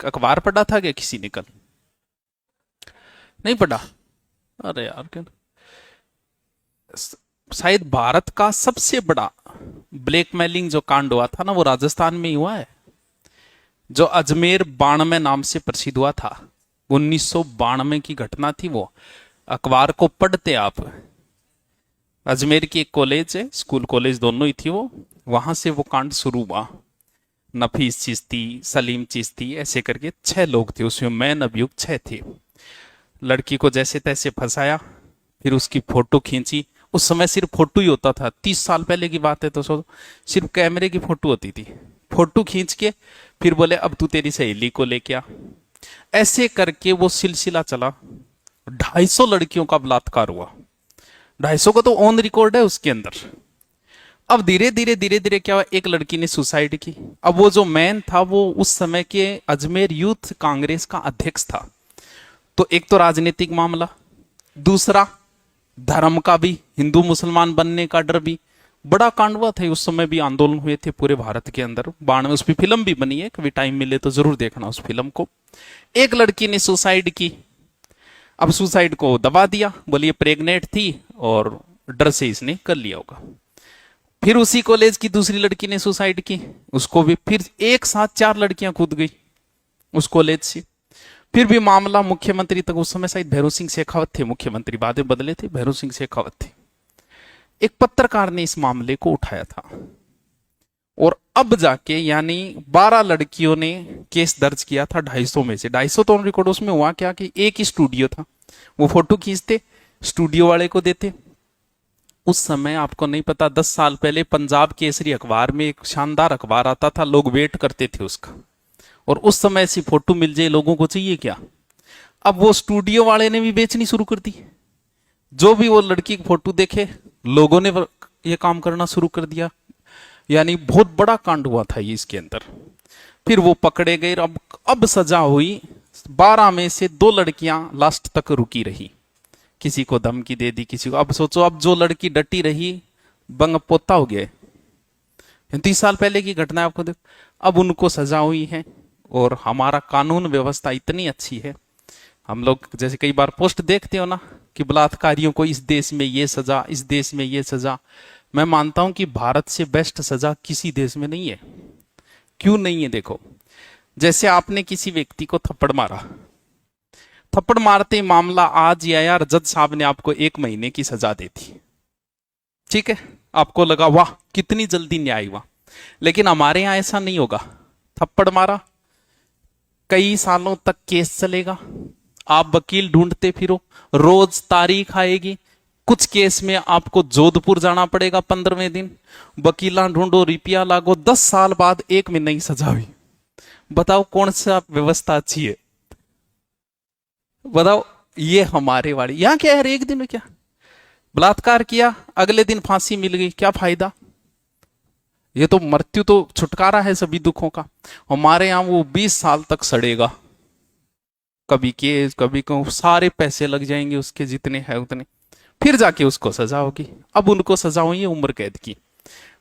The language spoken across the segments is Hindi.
अखबार पढ़ा था क्या किसी ने कल? नहीं पढ़ा? अरे यार क्या, शायद भारत का सबसे बड़ा ब्लैकमेलिंग जो कांड हुआ था ना, वो राजस्थान में ही हुआ है। जो अजमेर 92 नाम से प्रसिद्ध हुआ था, 1992 की घटना थी वो। अखबार को पढ़ते आप। अजमेर की एक कॉलेज है, स्कूल कॉलेज दोनों ही थी वो, वहां से वो कांड शुरू हुआ। नफीस चिश्ती, सलीम चिश्ती, ऐसे करके 6 लोग थे उसमें, मैन अभियुक्त 6 थे। लड़की को जैसे तैसे फंसाया, फिर उसकी फोटो खींची। उस समय सिर्फ फोटो ही होता था, 30 साल पहले की बात है, तो सो सिर्फ कैमरे की फोटो होती थी। फोटो खींच के फिर बोले अब तू तेरी सहेली को लेके आ। ऐसे करके वो सिलसिला चला। 250 लड़कियों का बलात्कार हुआ। 250 का तो ऑन रिकॉर्ड है उसके अंदर। अब धीरे धीरे क्या हुआ, एक लड़की ने सुसाइड की। अब वो जो मैन था वो उस समय के अजमेर यूथ कांग्रेस का अध्यक्ष था। तो एक तो राजनीतिक मामला, दूसरा धर्म का भी, हिंदू मुसलमान बनने का डर भी। बड़ा कांड हुआ था उस समय भी, आंदोलन हुए थे पूरे भारत के अंदर। 92 उस पर फिल्म भी बनी है, कभी टाइम मिले तो जरूर देखना उस फिल्म को। एक लड़की ने सुसाइड की। अब सुसाइड को दबा दिया, बोलिए प्रेग्नेंट थी और डर से इसने कर लिया होगा। फिर उसी कॉलेज की दूसरी लड़की ने सुसाइड की, उसको भी फिर एक साथ 4 लड़कियां कूद गई उस कॉलेज से। फिर भी मामला मुख्यमंत्री तक, उस समय शायद भैरों सिंह शेखावत थे मुख्यमंत्री, बाद में बदले थे, भैरों सिंह शेखावत थे। एक पत्रकार ने इस मामले को उठाया था और अब जाके यानी 12 लड़कियों ने केस दर्ज किया था 250 में से। 250 तो रिकॉर्ड। उसमें हुआ क्या कि एक ही स्टूडियो था, वो फोटो खींचते, स्टूडियो वाले को देते। उस समय आपको नहीं पता, 10 साल पहले पंजाब केसरी अखबार में एक शानदार अखबार आता था, लोग वेट करते थे उसका। और उस समय ऐसी फोटो मिल जाए, लोगों को चाहिए क्या। अब वो स्टूडियो वाले ने भी बेचनी शुरू कर दी। जो भी वो लड़की की फोटो देखे, लोगों ने ये काम करना शुरू कर दिया। यानी बहुत बड़ा कांड हुआ था ये इसके अंदर। फिर वो पकड़े गए। अब सजा हुई। 12 में से 2 लड़कियां लास्ट तक रुकी रही। किसी को धमकी दे दी, किसी को। अब सोचो, अब जो लड़की डटी रही, बंग पोता हो गया। 30 साल पहले की घटना है, आपको देखो। अब उनको सजा हुई है। और हमारा कानून व्यवस्था इतनी अच्छी है, हम लोग जैसे कई बार पोस्ट देखते हो ना कि बलात्कारियों को इस देश में ये सजा, इस देश में ये सजा। मैं मानता हूं कि भारत से बेस्ट सजा किसी देश में नहीं है। क्यों नहीं है? देखो, जैसे आपने किसी व्यक्ति को थप्पड़ मारा, थप्पड़ मारते ही मामला आज या यार जज साहब ने आपको 1 महीने की सजा दे दी, ठीक है, आपको लगा वाह कितनी जल्दी न्याय हुआ। लेकिन हमारे यहां ऐसा नहीं होगा। थप्पड़ मारा, कई सालों तक केस चलेगा, आप वकील ढूंढते फिरो, रोज तारीख आएगी। कुछ केस में आपको जोधपुर जाना पड़ेगा 15वें दिन, वकीला ढूंढो, रुपया लागो, 10 साल बाद 1 महीने की सजा हुई। बताओ कौन सा व्यवस्था अच्छी है? बताओ। ये हमारे वाली यहां क्या है, एक दिन में क्या बलात्कार किया, अगले दिन फांसी मिल गई, क्या फायदा? ये तो मृत्यु तो छुटकारा है सभी दुखों का। हमारे यहां वो 20 साल तक सड़ेगा, कभी केस कभी कहूं, सारे पैसे लग जाएंगे उसके जितने हैं उतने, फिर जाके उसको सजा होगी। अब उनको सजा हुई है उम्र कैद की।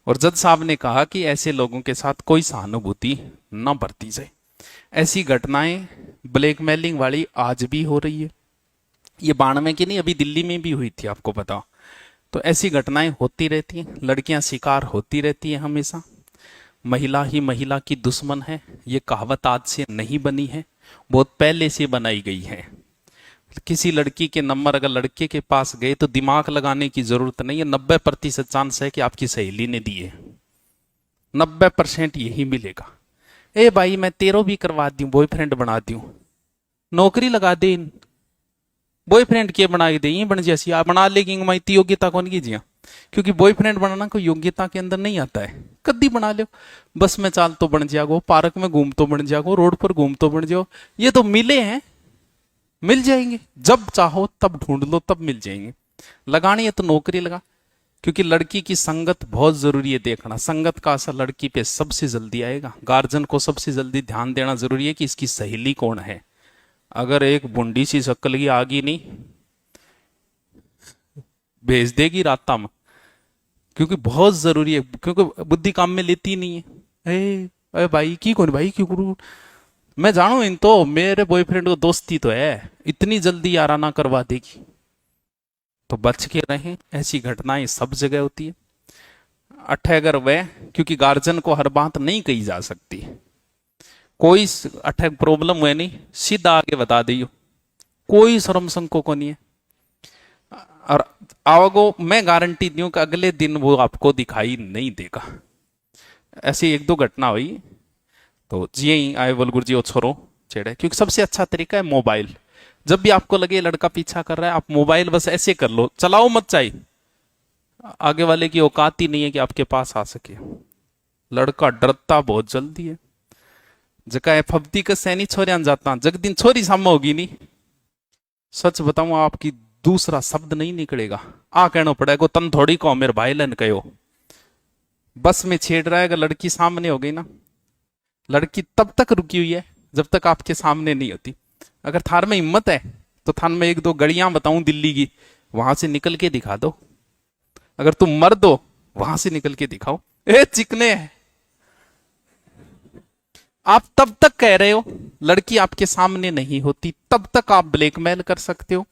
और जज साहब ने कहा कि ऐसे लोगों के साथ कोई सहानुभूति न बरती जाए। ऐसी घटनाएं ब्लैकमेलिंग वाली आज भी हो रही है। ये 92 की नहीं, अभी दिल्ली में भी हुई थी, आपको पता। तो ऐसी घटनाएं होती रहती हैं, लड़कियां शिकार होती रहती हैं हमेशा। महिला ही महिला की दुश्मन है, ये कहावत आज से नहीं बनी है, बहुत पहले से बनाई गई है। किसी लड़की के नंबर अगर लड़के के पास गए तो दिमाग लगाने की जरूरत नहीं है। 90% चांस है कि आपकी सहेली ने दिए, 90% यही मिलेगा। ए भाई मैं तेरो भी करवा दूं, बॉयफ्रेंड बना दूं, नौकरी लगा दे, बॉयफ्रेंड के बना दे, ये बन जैसी आप बना लेगी मैं इतनी योग्यता कौन कीजिए। क्योंकि बॉयफ्रेंड बनाना कोई योग्यता के अंदर नहीं आता है। कद्दी बना लो, बस में चाल तो बन जाओ, पार्क में घूम तो बन जाओ, रोड पर घूम तो बन जाओ। ये तो मिले हैं, मिल जाएंगे, जब चाहो तब ढूंढ लो तब मिल जाएंगे। लगानी है तो नौकरी लगा। क्योंकि लड़की की संगत बहुत जरूरी है देखना, संगत का असर लड़की पे सबसे जल्दी आएगा। गार्जियन को सबसे जल्दी ध्यान देना जरूरी है कि इसकी सहेली कौन है। अगर एक बुंडी सी शक्ल की आगी नहीं, भेज देगी रास्ता में। क्योंकि बहुत जरूरी है, क्योंकि बुद्धि काम में लेती नहीं है। ए भाई की कौन भाई क्यों करूं, मैं जानू इन तो मेरे बॉयफ्रेंड को दोस्ती तो है, इतनी जल्दी याराना करवा देगी। तो बच के रहें, ऐसी घटनाएं सब जगह होती है। अगर वह, क्योंकि गार्जियन को हर बात नहीं कही जा सकती, कोई अठे प्रॉब्लम हुए नहीं सीधा आगे बता दियो, कोई शर्म संकोच को नहीं है। और आवगो मैं गारंटी दूं कि अगले दिन वो आपको दिखाई नहीं देगा। ऐसी एक दो घटना हुई तो जी ही आए बोल गुरु जी वो छोरो छेड़े, क्योंकि सबसे अच्छा तरीका है मोबाइल। जब भी आपको लगे लड़का पीछा कर रहा है, आप मोबाइल बस ऐसे कर लो, चलाओ मत चाहिए, आगे वाले की औकात ही नहीं है कि आपके पास आ सके। लड़का डरता बहुत जल्दी है। जका फब्दी का सैनी छोरियां जाता जग दिन छोरी सामने होगी नहीं, सच बताऊं आपकी दूसरा शब्द नहीं निकलेगा, आ कहना पड़ेगा तन थोड़ी को मेरे भाई लन कहो। बस में छेड़ रहा है, अगर लड़की सामने हो गई ना, लड़की तब तक रुकी हुई है जब तक आपके सामने नहीं होती। अगर थार में हिम्मत है तो थार में एक दो गलियां बताऊं दिल्ली की, वहां से निकल के दिखा दो। अगर तुम मर्द हो वहां से निकल के दिखाओ, ए चिकने है। आप तब तक कह रहे हो लड़की आपके सामने नहीं होती, तब तक आप ब्लैकमेल कर सकते हो,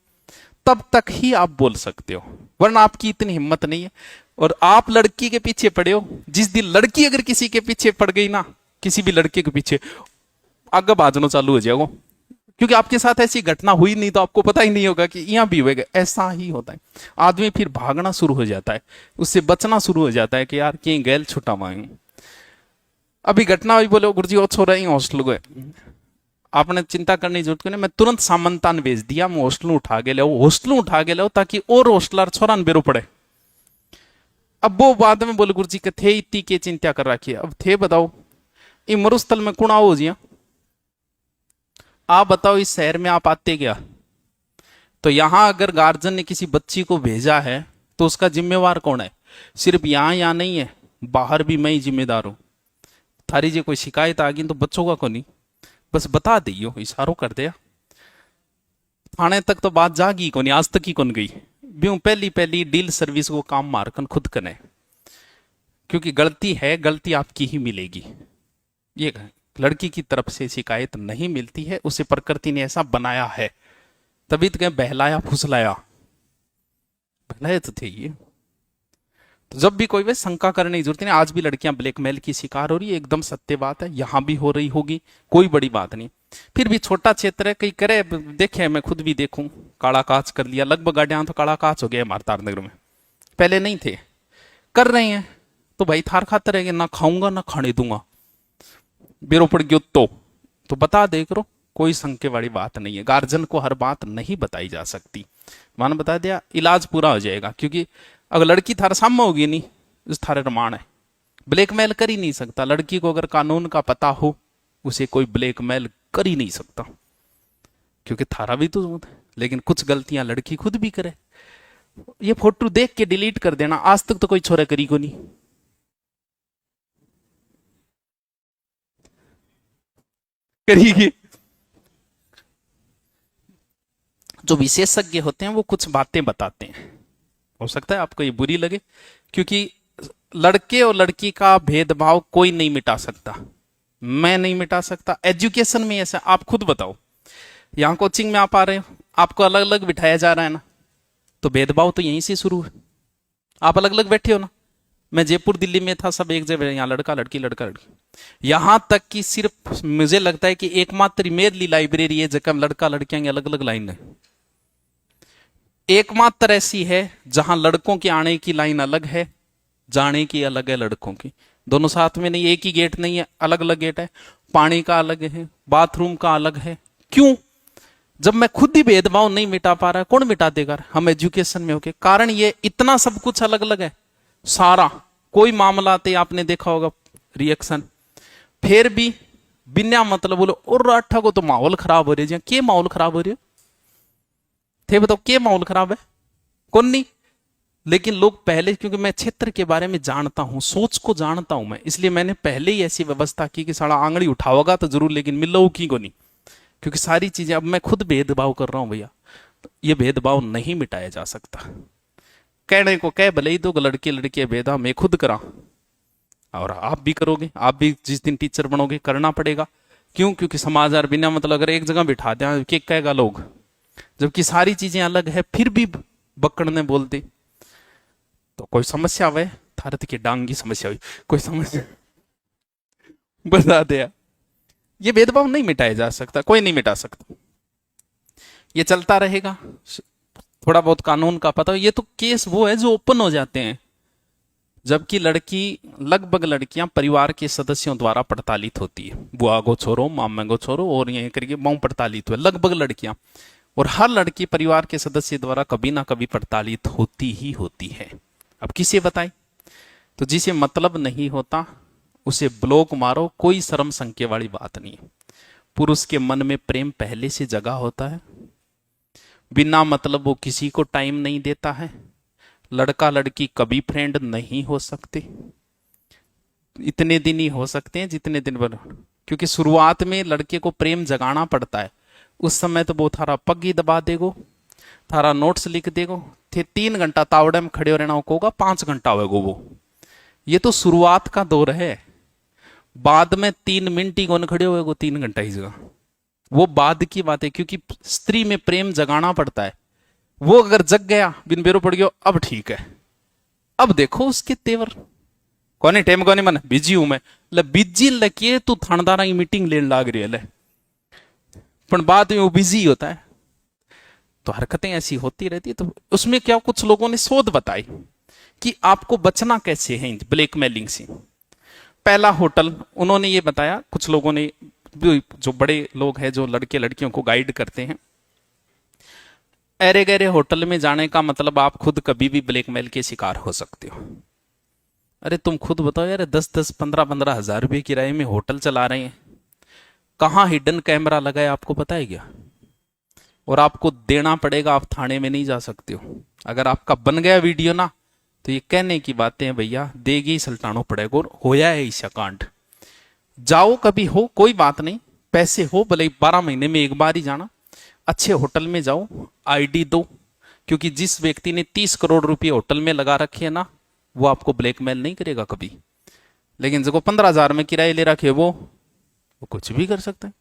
तब तक ही आप बोल सकते हो, वरना आपकी इतनी हिम्मत नहीं है। और आप लड़की के पीछे पड़े हो, जिस दिन लड़की अगर किसी के पीछे पड़ गई ना, किसी भी लड़के के पीछे, आगे बाजनो चालू हो जाएगा। क्योंकि आपके साथ ऐसी घटना हुई नहीं तो आपको पता ही नहीं होगा कि यहां भी होगा। ऐसा ही होता है, आदमी फिर भागना शुरू हो जाता है, उससे बचना शुरू हो जाता है कि यार कहीं गैल छुटा मांगे। अभी घटना हुई, बोले गुरु जी वो छोरा ही हॉस्टल गए, आपने चिंता करने की जरूरत नहीं, मैं तुरंत सामंतान भेज दिया, मैं हॉस्टल उठा के लाओ, हॉस्टल उठा के लाओ ताकि और हॉस्टलर छोरा बेरो पड़े। अब वो बाद में बोले गुरु जी के थे इतनी के चिंता कर रखी है, अब थे बताओ ये मरुस्थल में कुणा हो जिया, आप बताओ इस शहर में आप आते क्या? तो यहां अगर गार्जियन ने किसी बच्ची को भेजा है तो उसका जिम्मेवार कौन है? सिर्फ यहां नहीं है, बाहर भी मैं ही जिम्मेदार हूं। थारी जी कोई शिकायत आ गई तो बच्चों का को नहीं, बस बता दियो, इशारों कर दिया, थाने तक तो बात जागी को नहीं, आज तक ही कौन गई। ब्यूं पहली पहली डील सर्विस को काम मारकन खुद कने, क्योंकि गलती है, गलती आपकी ही मिलेगी। ये लड़की की तरफ से शिकायत नहीं मिलती है, उसे प्रकृति ने ऐसा बनाया है, तभी तो कहें बहलाया फुसलाया, बहलाए तो थे ये। तो जब भी कोई वे शंका करने की जरूरत नहीं। आज भी लड़कियां ब्लैकमेल की शिकार हो रही है, एकदम सत्य बात है, यहां भी हो रही होगी, कोई बड़ी बात नहीं। फिर भी छोटा क्षेत्र है, कहीं करे देखे, मैं खुद भी देखूं, काला काच कर लिया, लगभग गाड़ियां तो काला काच हो गया हमारे तारनगर में, पहले नहीं थे, कर रहे हैं तो भाई थार खातर रहेंगे, ना खाऊंगा ना खाने दूंगा, बेरो पड़ गयो तो बता दे करो, कोई शंके वाली बात नहीं है। गार्जियन को हर बात नहीं बताई जा सकती, मान बता दिया इलाज पूरा हो जाएगा। क्योंकि अगर लड़की थारे सामने होगी नहीं, उस थारे रमान है, ब्लैकमेल कर ही नहीं सकता। लड़की को अगर कानून का पता हो, उसे कोई ब्लैकमेल कर ही नहीं सकता, क्योंकि थारा भी तो है। लेकिन कुछ गलतियां लड़की खुद भी करे, ये फोटो देख के डिलीट कर देना, आज तक तो कोई छोरा करी को नहीं, करेगी। जो विशेषज्ञ होते हैं वो कुछ बातें बताते हैं, हो सकता है आपको ये बुरी लगे, क्योंकि लड़के और लड़की का भेदभाव कोई नहीं मिटा सकता, मैं नहीं मिटा सकता। एजुकेशन में ऐसा, आप खुद बताओ, यहां कोचिंग में आप आ रहे हो, आपको अलग अलग बिठाया जा रहा है ना, तो भेदभाव तो यहीं से शुरू है। आप अलग अलग बैठे हो ना, मैं जयपुर दिल्ली में था, सब एक जगह, यहाँ लड़का लड़की लड़का लड़की, यहां तक कि सिर्फ मुझे लगता है कि एकमात्र मेरी लाइब्रेरी है जगह लड़का लड़कियां अलग अलग लाइन है, एकमात्र ऐसी है जहां लड़कों के आने की लाइन अलग है, जाने की अलग है लड़कों की, दोनों साथ में नहीं, एक ही गेट नहीं है, अलग अलग गेट है, पानी का अलग है, बाथरूम का अलग है। क्यों? जब मैं खुद ही भेदभाव नहीं मिटा पा रहा, कौन मिटा देगा? हम एजुकेशन में होके, कारण ये इतना सब कुछ अलग अलग है सारा, कोई मामला आते आपने देखा होगा रिएक्शन, फिर भी बिना मतलब बोलो और अट्ठा को तो माहौल खराब हो रही है, क्या माहौल खराब हो रही है थे, बताओ क्या माहौल खराब है? कौन नहीं। लेकिन लोग पहले, क्योंकि मैं क्षेत्र के बारे में जानता हूं, सोच को जानता हूं मैं, इसलिए मैंने पहले ही ऐसी व्यवस्था की कि साला आंगड़ी उठाओगा तो जरूर, लेकिन मिलो की को नहीं, क्योंकि सारी चीजें, अब मैं खुद भेदभाव कर रहा हूं भैया, तो ये भेदभाव नहीं मिटाया जा सकता। कहने को कह भले ही दो, लड़के लड़के भेदभाव मैं खुद करा, और आप भी करोगे, आप भी जिस दिन टीचर बनोगे करना पड़ेगा, क्यों? क्योंकि समाज और बिना मतलब अगर एक जगह बिठा दें क्या कहेगा लोग, जबकि सारी चीजें अलग है फिर भी बकड़ने बोलते। तो कोई समस्या हुए थारत की डांग की समस्या हुई, कोई समस्या बता दे यार। ये भेदभाव नहीं मिटाया जा सकता, कोई नहीं मिटा सकता, ये चलता रहेगा। थोड़ा बहुत कानून का पता हो, ये तो केस वो है जो ओपन हो जाते हैं, जबकि लड़की लगभग लड़कियां परिवार के सदस्यों द्वारा प्रताड़ित होती है। बुआ को छोड़ो, मामा को छोड़ो, और ये करके माऊ प्रताड़ित हुए लगभग लड़कियां। और हर लड़की परिवार के सदस्य द्वारा कभी ना कभी प्रताड़ित होती ही होती है। अब किसे बताए? तो जिसे मतलब नहीं होता उसे ब्लॉक मारो, कोई शर्म संके वाली बात नहीं है। पुरुष के मन में प्रेम पहले से जगा होता है, बिना मतलब वो किसी को टाइम नहीं देता है। लड़का लड़की कभी फ्रेंड नहीं हो सकते, इतने दिन ही हो सकते हैं जितने दिन भर, क्योंकि शुरुआत में लड़के को प्रेम जगाना पड़ता है। उस समय तो वो थारा पग ही दबा देगो, थारा नोट्स लिख देगो, थे 3 घंटा तावड़े में खड़े रहना होगा, 5 घंटा होगा वो। ये तो शुरुआत का दौर है, बाद में 3 मिनट ही कौन खड़े हुए 3 घंटा ही जगह, वो बाद की बात है। क्योंकि स्त्री में प्रेम जगाना पड़ता है। वो अगर जग गया, बिन बेरो पड़ गया, अब ठीक है, अब देखो उसके तेवर। कौन टेम कौन मन बिजी हूं मैं, ले बिजी लगे तू थानेदार की मीटिंग लेने लाग रही है ले, पर बाद में वो बिजी होता है। तो हरकतें ऐसी होती रहती है। तो उसमें क्या कुछ लोगों ने शोध बताई कि आपको बचना कैसे है ब्लैकमेलिंग से। पहला होटल उन्होंने ये बताया, कुछ लोगों ने, जो बड़े लोग हैं जो लड़के लड़कियों को गाइड करते हैं, अरे गहरे होटल में जाने का मतलब आप खुद कभी भी ब्लैकमेल के शिकार हो सकते हो। अरे तुम खुद बताओ यार, 10-10, 15-15 हजार रुपये किराए में होटल चला रहे हैं, कहाँ हिडन कैमरा लगा है आपको पता है क्या? और आपको देना पड़ेगा, आप थाने में नहीं जा सकते हो। अगर आपका बन गया वीडियो ना, तो ये कहने की बातें हैं भैया, देगी ही सल्टानो पड़ेगा। और होया है ईशा कांड। जाओ कभी हो कोई बात नहीं, पैसे हो भले 12 महीने में एक बार ही जाना, अच्छे होटल में जाओ, आईडी दो, क्योंकि जिस व्यक्ति ने 30 करोड़ रुपए होटल में लगा रखे है ना, वो आपको ब्लैकमेल नहीं करेगा कभी। लेकिन जो 15,000 में किराए ले रखे वो कुछ भी कर सकता है।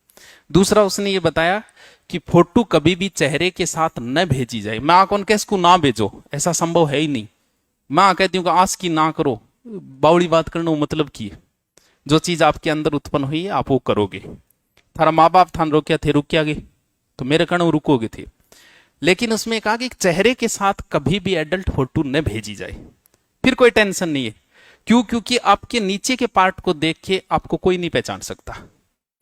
दूसरा उसने ये बताया कि फोटो कभी भी चेहरे के साथ न भेजी जाए। मैं आकौन कैस को ना भेजो, ऐसा संभव है ही नहीं। मैं कहती हूँ कि आस की ना करो, बावड़ी बात करना मतलब की है। जो चीज आपके अंदर उत्पन्न हुई है आप वो करोगे। थारा माँ बाप थान रोकिया थे, रुक गए तो मेरे कण रुकोगे थे। लेकिन उसमें कहा कि चेहरे के साथ कभी भी एडल्ट फोटो न भेजी जाए, फिर कोई टेंशन नहीं है। क्यों? क्योंकि आपके नीचे के पार्ट को देख के आपको कोई नहीं पहचान सकता।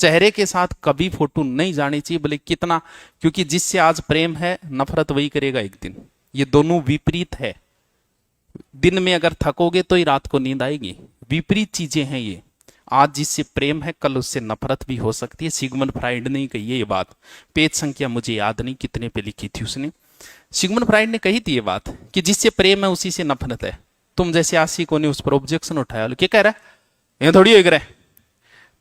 चेहरे के साथ कभी फोटो नहीं जानी चाहिए, बोले कितना, क्योंकि जिससे आज प्रेम है नफरत वही करेगा एक दिन। ये दोनों विपरीत है। दिन में अगर थकोगे तो ही रात को नींद आएगी, विपरीत चीजें हैं ये। आज जिससे प्रेम है कल उससे नफरत भी हो सकती है। सिगमंड फ्राइड ने कही है ये बात, पेज संख्या मुझे याद नहीं कितने पे लिखी थी उसने। सिगमंड फ्राइड ने कही थी ये बात कि जिससे प्रेम है उसी से नफरत है। तुम जैसे आशिकों ने उस पर ऑब्जेक्शन उठाया, क्या कह रहा है, ये थोड़ी हो रहा है।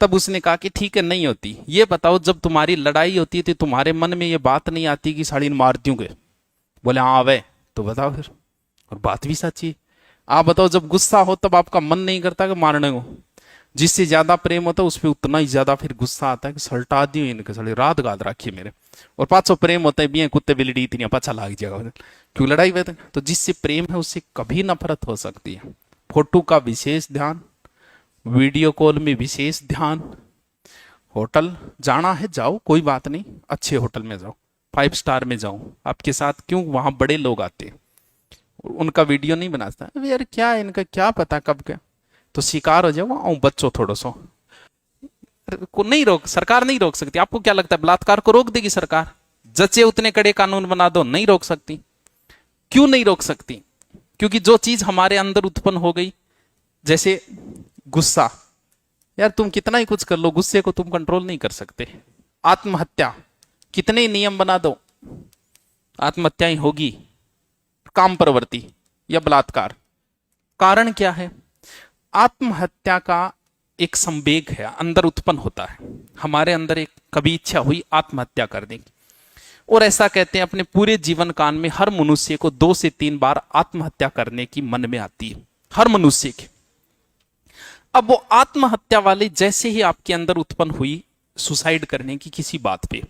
तब उसने कहा कि ठीक है नहीं होती। ये बताओ जब तुम्हारी लड़ाई होती है तो तुम्हारे मन में ये बात नहीं आती कि साड़ी मार दूं के? बोले हाँ आवे, तो बताओ फिर। और बात भी सच्ची है। आप बताओ जब गुस्सा हो तब आपका मन नहीं करता कि मारने को? जिससे ज्यादा प्रेम होता है उस पर उतना ही ज्यादा फिर गुस्सा आता है कि सल्टा दी इनके साड़ी रात गाद रखी मेरे। और 500 प्रेम होता है भी कुत्ते बिल्ली इतनी पछा लाग जाएगा, क्यों लड़ाई हुए? तो जिससे प्रेम है उससे कभी नफरत हो सकती है। फोटो का विशेष ध्यान, वीडियो कॉल में विशेष ध्यान। होटल जाना है जाओ, कोई बात नहीं, अच्छे होटल में जाओ, 5 स्टार में जाओ। आपके साथ क्यों? वहां बड़े लोग आते हैं, उनका वीडियो नहीं बनाता यार, क्या इनका क्या पता कब क्या, तो शिकार हो जाओ। और बच्चों थोड़ा सो को नहीं रोक, सरकार नहीं रोक सकती। आपको क्या लगता है बलात्कार को रोक देगी सरकार? जचे उतने कड़े कानून बना दो, नहीं रोक सकती। क्यों नहीं रोक सकती? क्योंकि जो चीज हमारे अंदर उत्पन्न हो गई, जैसे गुस्सा, यार तुम कितना ही कुछ कर लो, गुस्से को तुम कंट्रोल नहीं कर सकते। आत्महत्या, कितने नियम बना दो, आत्महत्या ही होगी। काम प्रवृत्ति या बलात्कार, कारण क्या है? आत्महत्या का एक संवेग है, अंदर उत्पन्न होता है। हमारे अंदर एक कभी इच्छा हुई आत्महत्या करने की, और ऐसा कहते हैं अपने पूरे जीवन काल में हर मनुष्य को 2 से 3 बार आत्महत्या करने की मन में आती है, हर मनुष्य के। अब वो आत्महत्या वाली जैसे ही आपके अंदर उत्पन्न हुई, सुसाइड करने की किसी बात पे,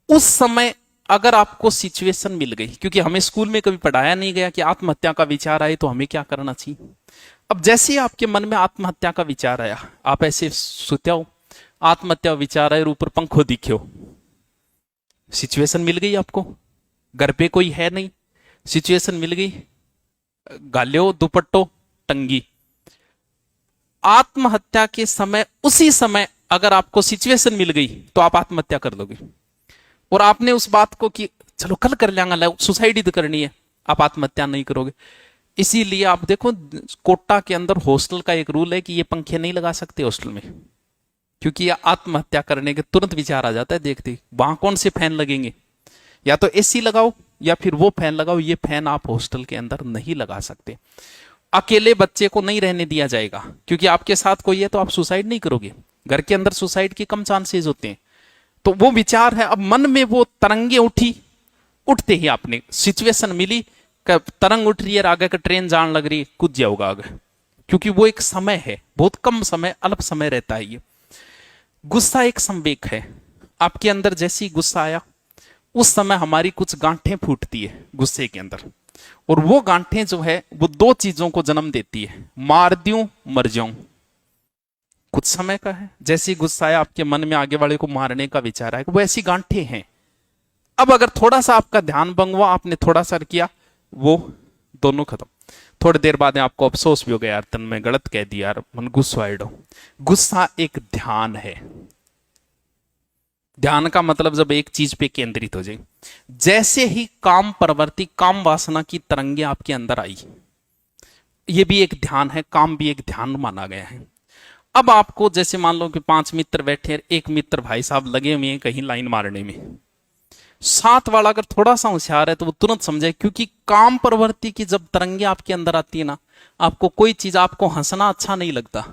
उस समय अगर आपको सिचुएशन मिल गई, क्योंकि हमें स्कूल में कभी पढ़ाया नहीं गया कि आत्महत्या का विचार आए तो हमें क्या करना चाहिए। अब जैसे ही आपके मन में आत्महत्या का विचार आया, आप ऐसे सोते हो, आत्महत्या विचार आए और ऊपर पंखो दिखे हो, सिचुएशन मिल गई आपको, घर पे कोई है नहीं, सिचुएशन मिल गई, गालियो दुपट्टो टंगी, आत्महत्या के समय उसी समय अगर आपको सिचुएशन मिल गई तो आप आत्महत्या कर लोगे। और आपने उस बात को कि चलो कल कर लेंगे, सुसाइड ही तो करनी है, आप आत्महत्या नहीं करोगे। इसीलिए आप देखो कोटा के अंदर हॉस्टल का एक रूल है कि ये पंखे नहीं लगा सकते हॉस्टल में, क्योंकि ये आत्महत्या करने के तुरंत विचार आ जाता है देखते वहां कौन से फैन लगेंगे, या तो एसी लगाओ या फिर वो फैन लगाओ, ये फैन आप हॉस्टल के अंदर नहीं लगा सकते। अकेले बच्चे को नहीं रहने दिया जाएगा, क्योंकि आपके साथ कोई है तो आप सुसाइड नहीं करोगे, घर के अंदर सुसाइड की कम चांसेस होते हैं। तो वो विचार है, अब मन में वो तरंगे उठी, उठते ही आपने सिचुएशन मिली, तरंग उठ रही है, आगे का ट्रेन जान लग रही है, कूद जाओगा आगे, क्योंकि वो एक समय है, बहुत कम समय, अल्प समय रहता है। ये गुस्सा एक संवेग है, आपके अंदर जैसी गुस्सा आया उस समय हमारी कुछ गांठें फूटती है गुस्से के अंदर, और वो गांठें जो है वो दो चीजों को जन्म देती है, मार दूं मर जाऊं। कुछ समय का है, जैसी गुस्सा आया आपके मन में आगे वाले को मारने का विचार आएगा, वो ऐसी गांठें हैं। अब अगर थोड़ा सा आपका ध्यान भंग हुआ, आपने थोड़ा सा किया, वो दोनों खत्म। थोड़ी देर बाद आपको अफसोस भी हो गया, यार तन में गलत कह दिया, यार मन गुस्सा। गुस्सा एक ध्यान है। ध्यान का मतलब जब एक चीज पे केंद्रित हो जाए, जैसे ही काम प्रवृत्ति, काम वासना की तरंगे आपके अंदर आई, ये भी एक ध्यान है, काम भी एक ध्यान माना गया है। अब आपको जैसे मान लो कि 5 मित्र बैठे, एक मित्र भाई साहब लगे हुए हैं कहीं लाइन मारने में, साथ वाला अगर थोड़ा सा होशियार है तो वो तुरंत समझे, क्योंकि काम प्रवृत्ति की जब तरंगे आपके अंदर आती है ना, आपको कोई चीज, आपको हंसना अच्छा नहीं लगता,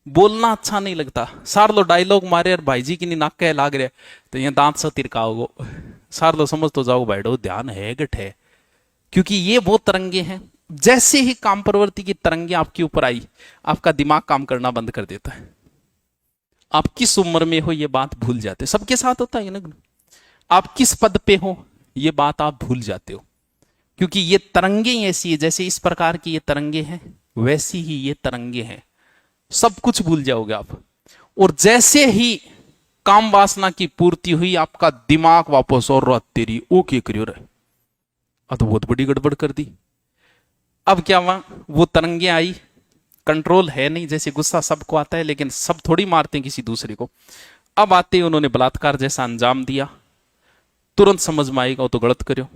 बोलना अच्छा नहीं लगता, सार लो डायलॉग मारे और भाई जी की नाक कह लाग रहे तो ये दांत से तिरकाओगो, सार लो समझ तो जाओ बैठो, ध्यान है गठ है, क्योंकि ये वो तरंगे हैं। जैसे ही काम प्रवृत्ति की तरंगे आपके ऊपर आई, आपका दिमाग काम करना बंद कर देता है। आप किस उम्र में हो ये बात भूल जाते, सबके साथ होता है ना। आप किस पद पे हो ये बात आप भूल जाते हो, क्योंकि ये तरंगे ऐसी है, जैसे इस प्रकार की ये तरंगे हैं वैसी ही ये तरंगे हैं, सब कुछ भूल जाओगे आप। और जैसे ही काम वासना की पूर्ति हुई, आपका दिमाग वापस और तेरी ओ के करियो रे, तो बहुत बड़ी गड़बड़ कर दी। अब क्या हुआ, वो तरंगे आई, कंट्रोल है नहीं, जैसे गुस्सा सबको आता है लेकिन सब थोड़ी मारते हैं किसी दूसरे को। अब आते ही उन्होंने बलात्कार जैसा अंजाम दिया, तुरंत समझ में आएगा वो तो गलत करो।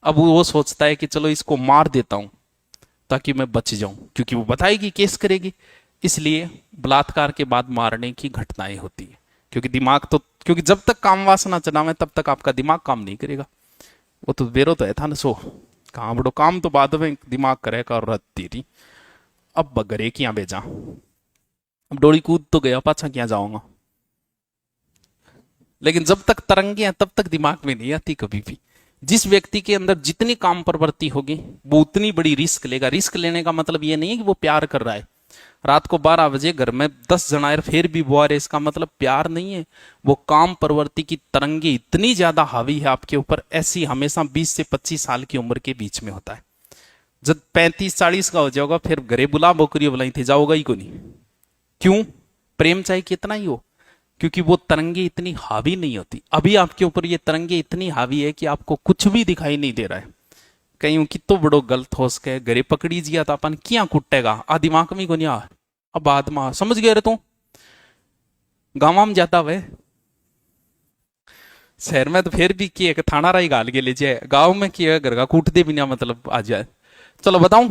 अब वो सोचता है कि चलो इसको मार देता हूं ताकि मैं बच जाऊं, क्योंकि वो बताएगी, केस करेगी, इसलिए बलात्कार के बाद मारने की घटनाएं होती है। क्योंकि दिमाग तो, क्योंकि जब तक काम वासना चलावे तब तक आपका दिमाग काम नहीं करेगा। वो तो बेरो तो है था ना, सो कहां बड़ो काम तो बाद में दिमाग करेगा और तेरी अब बगरे किया भेजा, अब डोली कूद तो गया, पाछा क्या जाऊंगा। लेकिन जब तक तरंगे हैं तब तक दिमाग में नहीं आती कभी भी। जिस व्यक्ति के अंदर जितनी काम प्रवृत्ति होगी वो उतनी बड़ी रिस्क लेगा। रिस्क लेने का मतलब ये नहीं है कि वो प्यार कर रहा है, रात को 12 बजे घर में 10 जनायर फिर भी वो आ रहे, इसका मतलब प्यार नहीं है। वो काम प्रवृत्ति की तरंगे इतनी ज्यादा हावी है आपके ऊपर, ऐसी हमेशा 20 से 25 साल की उम्र के बीच में होता है। जब 35-40 का हो जाओगा फिर घरे बुला बोकरी बुलाई थे, जाओगा ही को नहीं। क्यों? प्रेम चाहे कितना ही हो, क्योंकि वो तरंगे इतनी हावी नहीं होती। अभी आपके ऊपर ये तरंगे इतनी हावी है कि आपको कुछ भी दिखाई नहीं दे रहा है। कहीं कितो बड़ो गलत हो सके, घरे पकड़ी जिया तो अपन क्या कुटेगा, आ दिमाग में को नहीं आ, अब बाद में समझ गए रे तू। गांव में जाता वे, शहर में तो फिर भी किए थाना राई गाल के ले जाए, गांव में किए घर का कूट दे बिना मतलब आ जाए। चलो बताऊं,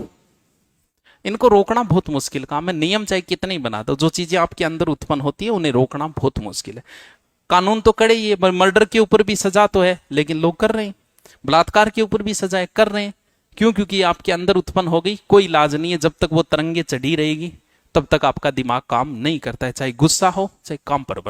इनको रोकना बहुत मुश्किल काम है। नियम चाहे कितने ही बना दो, जो चीजें आपके अंदर उत्पन्न होती है उन्हें रोकना बहुत मुश्किल है। कानून तो कड़े, ये मर्डर के ऊपर भी सजा तो है लेकिन लोग कर रहे हैं, बलात्कार के ऊपर भी सजाएं कर रहे हैं। क्यों? क्योंकि आपके अंदर उत्पन्न हो गई, कोई इलाज नहीं है। जब तक वो तरंगे चढ़ी रहेगी तब तक आपका दिमाग काम नहीं करता है, चाहे गुस्सा हो चाहे काम पर